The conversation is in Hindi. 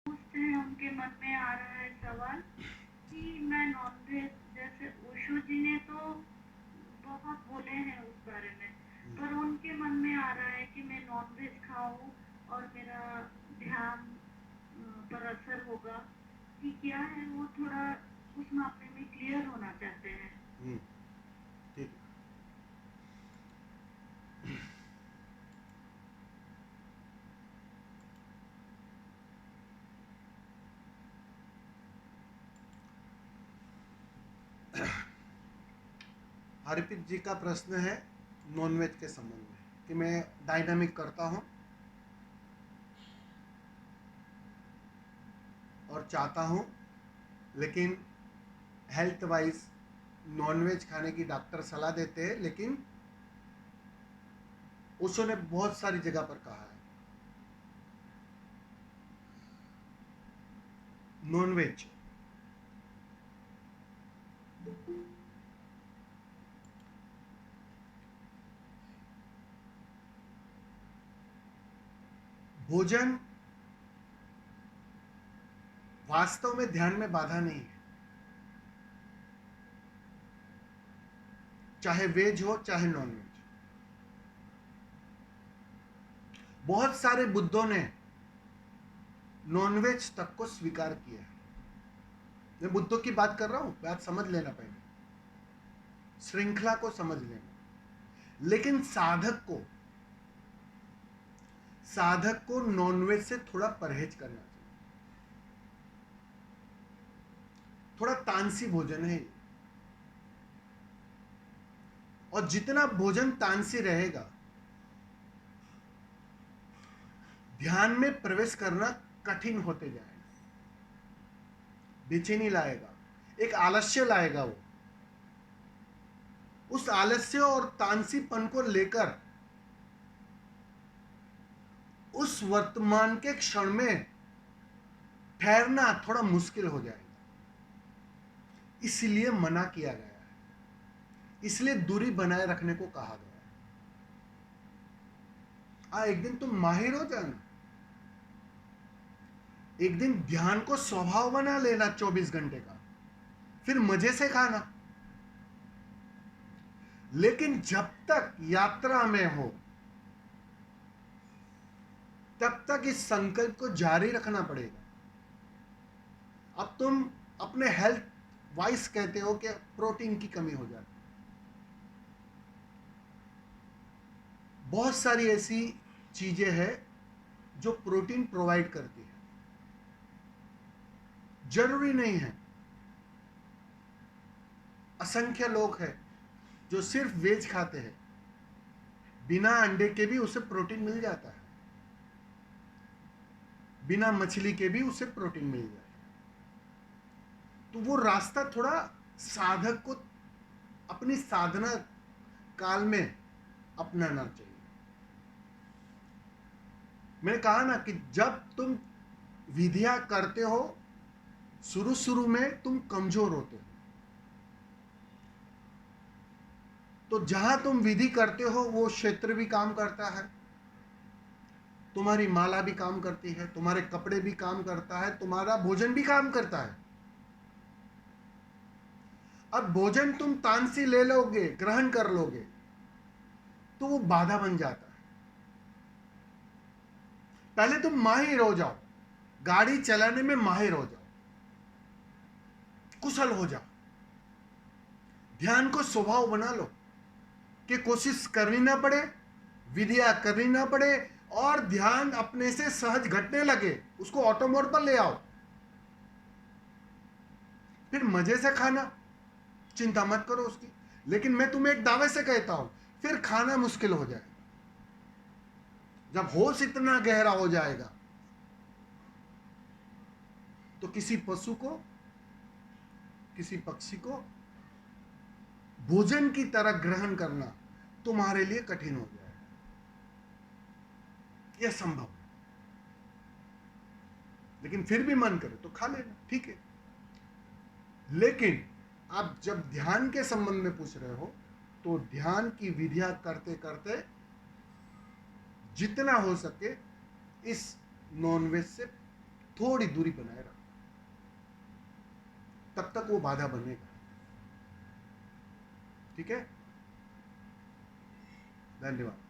पूछते हैं उनके मन में आ रहा है सवाल कि मैं नॉनवेज, जैसे ओशो जी ने तो बहुत बोले हैं उस बारे में, पर उनके मन में आ रहा है कि मैं नॉनवेज खाऊं और मेरा ध्यान पर असर होगा कि क्या है, वो थोड़ा उस मामले में क्लियर होना चाहते हैं। ठीक है। हरप्रीत जी का प्रश्न है नॉनवेज के संबंध में कि मैं डायनामिक करता हूं और चाहता हूं, लेकिन हेल्थ वाइज नॉनवेज खाने की डॉक्टर सलाह देते हैं, लेकिन उसने बहुत सारी जगह पर कहा है नॉनवेज भोजन वास्तव में ध्यान में बाधा नहीं है, चाहे वेज हो चाहे नॉन वेज। बहुत सारे बुद्धों ने नॉनवेज तक को स्वीकार किया है। मैं बुद्धों की बात कर रहा हूं, बात समझ लेना, पहले श्रृंखला को समझ लेना। लेकिन साधक को नॉनवेज से थोड़ा परहेज करना चाहिए। थोड़ा तानसी भोजन है और जितना भोजन तानसी रहेगा, ध्यान में प्रवेश करना कठिन होते जाएगा, बेचैनी लाएगा, एक आलस्य लाएगा। वो उस आलस्य और तानसीपन को लेकर उस वर्तमान के क्षण में ठहरना थोड़ा मुश्किल हो जाएगा। इसलिए मना किया गया है, इसलिए दूरी बनाए रखने को कहा गया है। एक दिन तुम माहिर हो जाना, एक दिन ध्यान को स्वभाव बना लेना 24 घंटे का, फिर मजे से खाना। लेकिन जब तक यात्रा में हो तब तक इस संकल्प को जारी रखना पड़ेगा। अब तुम अपने हेल्थ वाइज कहते हो कि प्रोटीन की कमी हो जाती है, बहुत सारी ऐसी चीजें हैं जो प्रोटीन प्रोवाइड करती है। जरूरी नहीं है, असंख्य लोग हैं जो सिर्फ वेज खाते हैं, बिना अंडे के भी उसे प्रोटीन मिल जाता है, बिना मछली के भी उसे प्रोटीन मिल जाता है। तो वो रास्ता थोड़ा साधक को अपनी साधना काल में अपनाना चाहिए। मैंने कहा ना कि जब तुम विधियां करते हो, शुरू शुरू में तुम कमजोर होते हो, तो जहां तुम विधि करते हो वो क्षेत्र भी काम करता है, तुम्हारी माला भी काम करती है, तुम्हारे कपड़े भी काम करता है, तुम्हारा भोजन भी काम करता है। अब भोजन तुम तानसी ले लोगे, ग्रहण कर लोगे, तो वो बाधा बन जाता है। पहले तुम माहिर हो जाओ, गाड़ी चलाने में माहिर हो जाओ, कुशल हो जाओ, ध्यान को स्वभाव बना लो कि कोशिश करनी ना पड़े, विधियां करनी ना पड़े, और ध्यान अपने से सहज घटने लगे, उसको ऑटो मोड पर ले आओ। फिर मजे से खाना, चिंता मत करो उसकी। लेकिन मैं तुम्हें एक दावे से कहता हूं, फिर खाना मुश्किल हो जाएगा। जब होश इतना गहरा हो जाएगा तो किसी पशु को, किसी पक्षी को भोजन की तरह ग्रहण करना तुम्हारे लिए कठिन हो जाएगा। यह संभव है, लेकिन फिर भी मन करे तो खा लेना, ठीक है। लेकिन आप जब ध्यान के संबंध में पूछ रहे हो, तो ध्यान की विधियां करते करते जितना हो सके इस नॉनवेज से थोड़ी दूरी बनाए रखो, तब तक वो बाधा बनेगा। ठीक है, धन्यवाद।